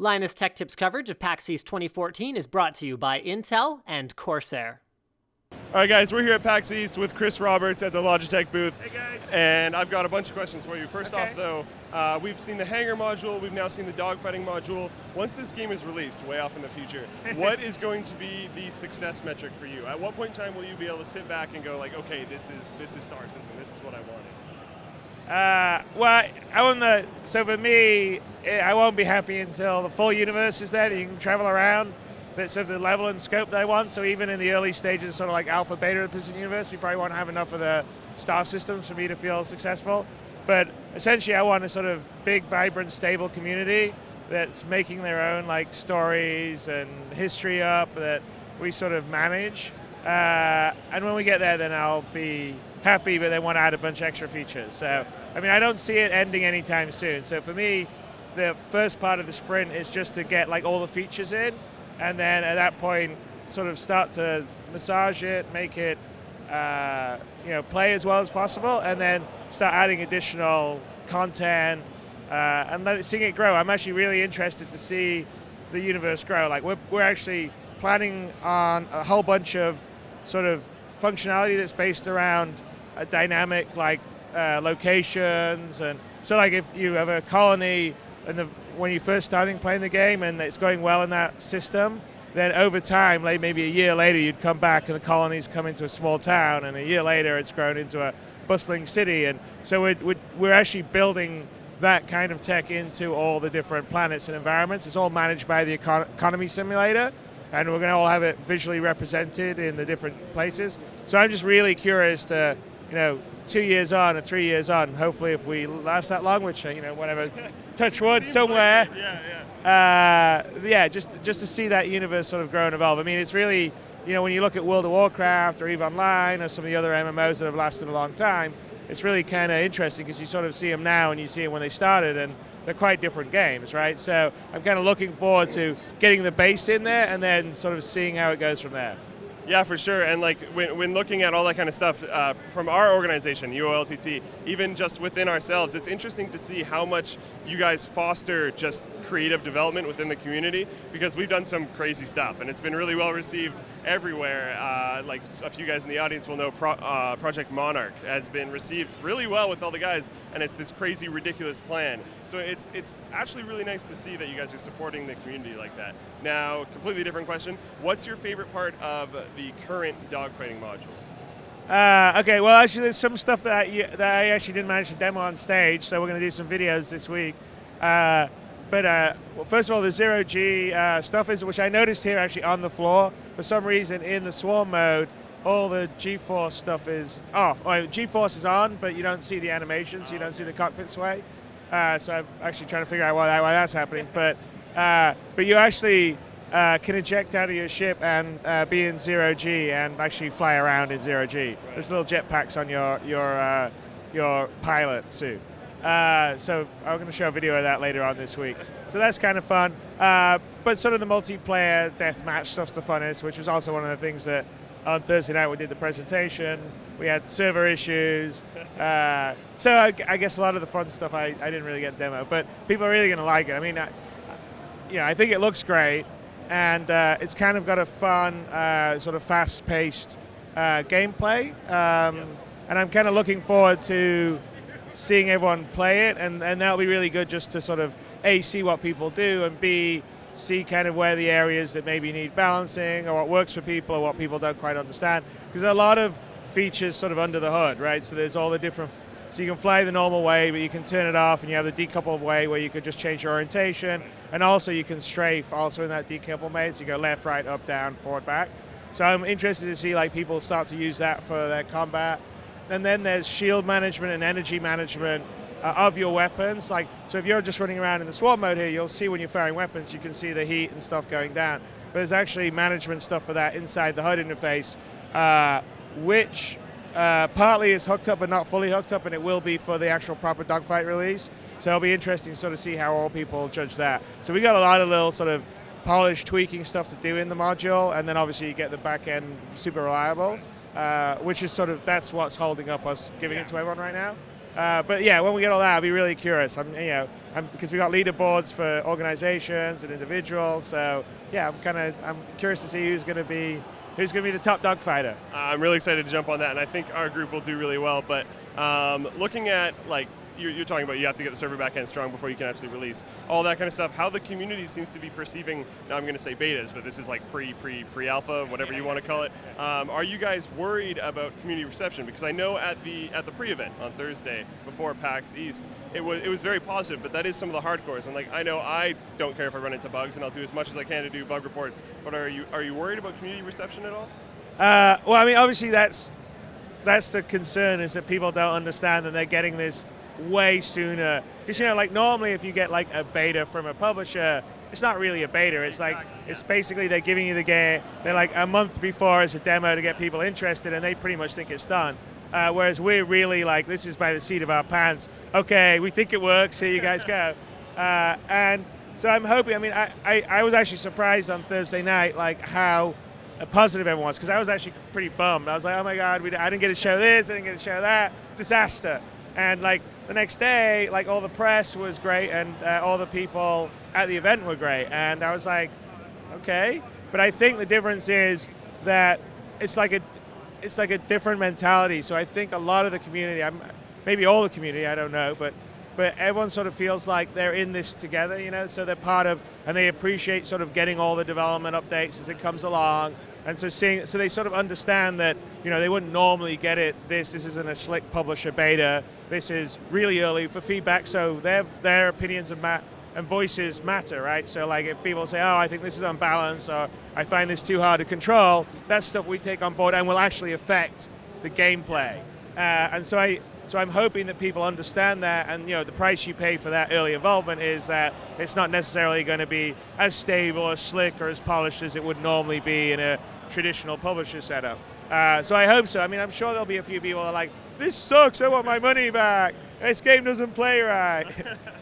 Linus Tech Tips coverage of PAX East 2014 is brought to you by Intel and Corsair. All right, guys, we're here at PAX East with Chris Roberts at the Logitech booth. Hey, guys. And I've got a bunch of questions for you. First off, though, we've seen the hangar module, we've now seen the dogfighting module. Once this game is released, way off in the future, what is going to be the success metric for you? At what point in time will you be able to sit back and go like, okay, this is Star System, this is what I wanted? So for me, I won't be happy until the full universe is there, that you can travel around. That's of the level and scope that I want. So even in the early stages, sort of like alpha, beta of the Precision Universe, we probably won't have enough of the star systems for me to feel successful. But essentially, I want a sort of big, vibrant, stable community that's making their own like stories and history up that we sort of manage. And when we get there, then I'll be happy, but they want to add a bunch of extra features. So, I mean, I don't see it ending anytime soon. So for me, the first part of the sprint is just to get like all the features in, and then at that point, sort of start to massage it, make it, play as well as possible, and then start adding additional content and seeing it grow. I'm actually really interested to see the universe grow. Like we're actually planning on a whole bunch of sort of functionality that's based around a dynamic like locations, and so like if you have a colony and when you're first starting playing the game and it's going well in that system, then over time, like maybe a year later, you'd come back and the colonies come into a small town, and a year later it's grown into a bustling city. And so we're actually building that kind of tech into all the different planets and environments. It's all managed by the economy simulator, and we're going to all have it visually represented in the different places. So I'm just really curious to, 2 years on or 3 years on, hopefully if we last that long, which, whatever, touch wood somewhere. Like just to see that universe sort of grow and evolve. I mean, it's really, when you look at World of Warcraft or EVE Online or some of the other MMOs that have lasted a long time, it's really kind of interesting because you sort of see them now and you see them when they started, and they're quite different games, right? So I'm kind of looking forward to getting the base in there and then sort of seeing how it goes from there. Yeah, for sure. And like when looking at all that kind of stuff from our organization, UOLTT, even just within ourselves, it's interesting to see how much you guys foster just creative development within the community, because we've done some crazy stuff and it's been really well received everywhere. Like a few guys in the audience will know Project Monarch has been received really well with all the guys, and it's this crazy, ridiculous plan. So it's actually really nice to see that you guys are supporting the community like that. Now, completely different question. What's your favorite part of the current dogfighting module? Okay, well, actually, there's some stuff that I actually didn't manage to demo on stage, so we're going to do some videos this week. But first of all, the zero-G stuff is, which I noticed here actually on the floor. For some reason, in the swarm mode, all the G-Force stuff is off. Oh, G-Force is on, but you don't see the animation, so you don't see the cockpit sway. So I'm actually trying to figure out why that's happening. But you actually can eject out of your ship and be in zero-G and actually fly around in zero-G. Right. There's little jetpacks on your pilot suit. So I'm going to show a video of that later on this week. So that's kind of fun. But sort of the multiplayer deathmatch stuff's the funnest, which was also one of the things that on Thursday night we did the presentation. We had server issues. So I guess a lot of the fun stuff I didn't really get demo, but people are really going to like it. I mean, I think it looks great, and it's kind of got a fun, sort of fast-paced gameplay. And I'm kind of looking forward to seeing everyone play it, and that'll be really good just to sort of A, see what people do, and B, see kind of where the areas that maybe need balancing or what works for people or what people don't quite understand. Because there are a lot of features sort of under the hood, right? So there's all the different, so you can fly the normal way, but you can turn it off, and you have the decoupled way where you could just change your orientation, and also you can strafe also in that decoupled mode, so you go left, right, up, down, forward, back. So I'm interested to see like people start to use that for their combat. And then there's shield management and energy management of your weapons. Like, so if you're just running around in the swarm mode here, you'll see when you're firing weapons, you can see the heat and stuff going down. But there's actually management stuff for that inside the HUD interface, which partly is hooked up but not fully hooked up, and it will be for the actual proper dogfight release. So it'll be interesting to sort of see how all people judge that. So we got a lot of little sort of polished tweaking stuff to do in the module, and then obviously you get the back end super reliable, which is sort of, that's what's holding up us giving it to everyone right now. But yeah, when we get all that, I'll be really curious. Because we got leaderboards for organizations and individuals. So yeah, I'm curious to see who's going to be the top dog fighter. I'm really excited to jump on that, and I think our group will do really well. But looking at like you're talking about, you have to get the server backend strong before you can actually release all that kind of stuff. How the community seems to be perceiving. Now I'm going to say betas, but this is like pre-alpha, whatever you want to call it. Are you guys worried about community reception? Because I know at the pre-event on Thursday before PAX East, it was very positive. But that is some of the hardcores, and like I know I don't care if I run into bugs, and I'll do as much as I can to do bug reports. But are you worried about community reception at all? Well, I mean, obviously that's the concern, is that people don't understand that they're getting this way sooner. Because like normally if you get like a beta from a publisher, it's not really a beta. It's like it's basically they're giving you the game. They're like a month before as a demo to get people interested, and they pretty much think it's done. Whereas we're really like, this is by the seat of our pants. Okay, we think it works. Here you guys go. And so I'm hoping. I mean, I was actually surprised on Thursday night like how positive everyone was, because I was actually pretty bummed. I was like, oh my god, I didn't get to show this, I didn't get to show that, disaster. And like the next day, like all the press was great, and all the people at the event were great, and I was like, okay. But I think the difference is that it's like a different mentality. So I think a lot of the community, maybe all the community, I don't know, but everyone sort of feels like they're in this together, so they're part of, and they appreciate sort of getting all the development updates as it comes along. And so they sort of understand that, they wouldn't normally get it. This isn't a slick publisher beta. This is really early for feedback, so their opinions and voices matter, right? So like if people say, oh, I think this is unbalanced, or I find this too hard to control, that's stuff we take on board and will actually affect the gameplay. And so I'm hoping that people understand that, and the price you pay for that early involvement is that it's not necessarily going to be as stable, as slick, or as polished as it would normally be in a traditional publisher setup. So I hope so. I mean, I'm sure there'll be a few people that are like, this sucks, I want my money back. This game doesn't play right.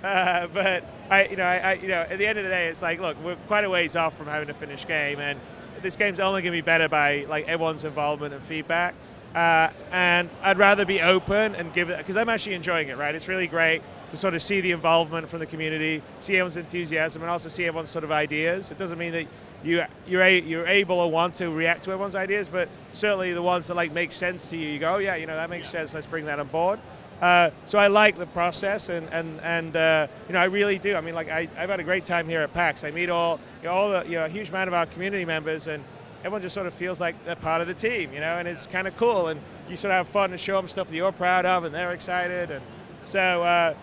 But at the end of the day, it's like, look, we're quite a ways off from having a finished game, and this game's only going to be better by like everyone's involvement and feedback. And I'd rather be open and give it, because I'm actually enjoying it, right? It's really great to sort of see the involvement from the community, see everyone's enthusiasm, and also see everyone's sort of ideas. It doesn't mean that you're able or want to react to everyone's ideas, but certainly the ones that like make sense to you, you go, oh, yeah, that makes sense, let's bring that on board. So I like the process, and I really do. I mean, like I've had a great time here at PAX. I meet all the a huge amount of our community members, and everyone just sort of feels like they're part of the team, and it's kind of cool, and you sort of have fun and show them stuff that you're proud of, and they're excited, and so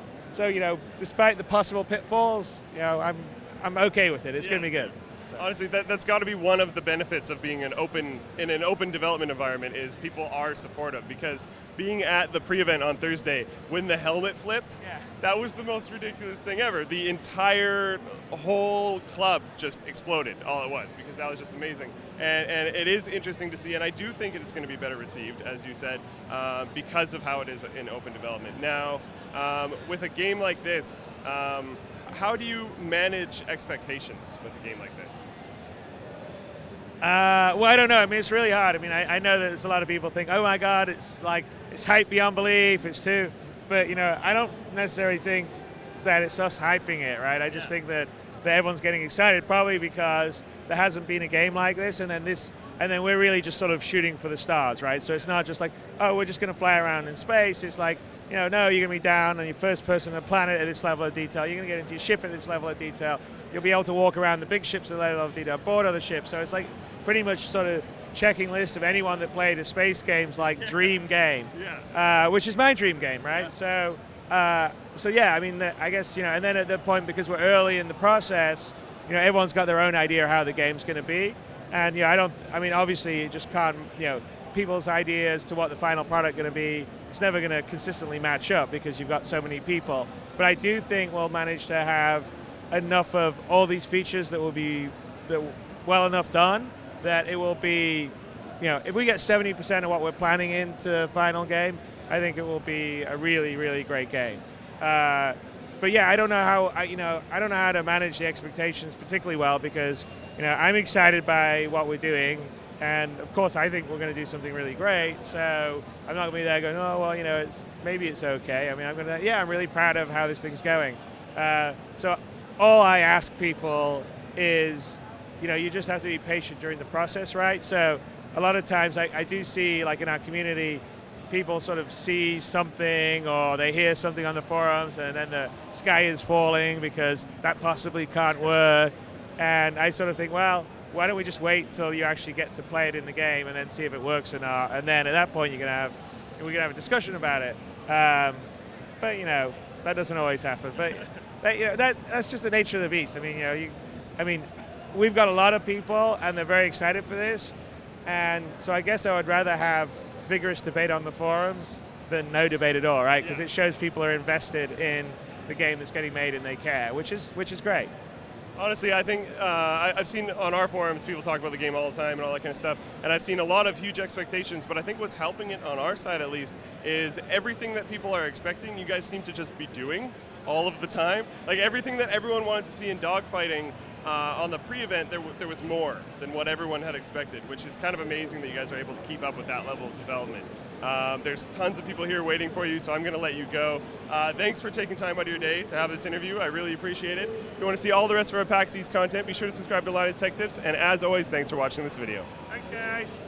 despite the possible pitfalls, I'm okay with it. It's going to be good. So. Honestly, that's got to be one of the benefits of being in an open development environment, is people are supportive. Because being at the pre-event on Thursday, when the helmet flipped, that was the most ridiculous thing ever. The entire whole club just exploded all at once, because that was just amazing. And it is interesting to see, and I do think it's going to be better received, as you said, because of how it is in open development. Now, with a game like this, how do you manage expectations with a game like this? Well, I don't know. I mean, it's really hard. I mean, I know that there's a lot of people think, oh my God, it's hype beyond belief, it's too. But, I don't necessarily think that it's us hyping it, right? I just think that everyone's getting excited, probably because there hasn't been a game like this, and then we're really just sort of shooting for the stars, right? So it's not just like, oh, we're just going to fly around in space. It's like, no, you're going to be down on your first person on the planet at this level of detail. You're going to get into your ship at this level of detail. You'll be able to walk around the big ships at that level of detail, board other ships. So it's like pretty much sort of checking list of anyone that played a space game's like dream game, which is my dream game, right? Yeah. So yeah, I mean, I guess, and then at the point, because we're early in the process, everyone's got their own idea of how the game's going to be. And, obviously you just can't, people's ideas to what the final product going to be, it's never going to consistently match up because you've got so many people. But I do think we'll manage to have enough of all these features that will be well enough done that it will be, if we get 70% of what we're planning into the final game, I think it will be a really, really great game. But yeah, I don't know how to manage the expectations particularly well, because I'm excited by what we're doing, And of course, I think we're going to do something really great. So I'm not going to be there going, oh well, maybe it's okay. I mean, I'm really proud of how this thing's going. So all I ask people is, you just have to be patient during the process, right? So a lot of times I do see, like in our community, people sort of see something or they hear something on the forums and then the sky is falling because that possibly can't work. And I sort of think, well, why don't we just wait till you actually get to play it in the game and then see if it works or not? And then at that point, we're gonna have a discussion about it. But that doesn't always happen. But that's just the nature of the beast. I mean, we've got a lot of people and they're very excited for this. And so I guess I would rather have vigorous debate on the forums than no debate at all, right? Because it shows people are invested in the game that's getting made and they care, which is great. Honestly, I think I've seen on our forums people talk about the game all the time and all that kind of stuff, and I've seen a lot of huge expectations, but I think what's helping it on our side at least is everything that people are expecting, you guys seem to just be doing all of the time. Like everything that everyone wanted to see in dogfighting on the pre-event, there was more than what everyone had expected, which is kind of amazing that you guys are able to keep up with that level of development. There's tons of people here waiting for you, so I'm going to let you go. Thanks for taking time out of your day to have this interview. I really appreciate it. If you want to see all the rest of our PAX East content, be sure to subscribe to Linus Tech Tips, and as always, thanks for watching this video. Thanks, guys.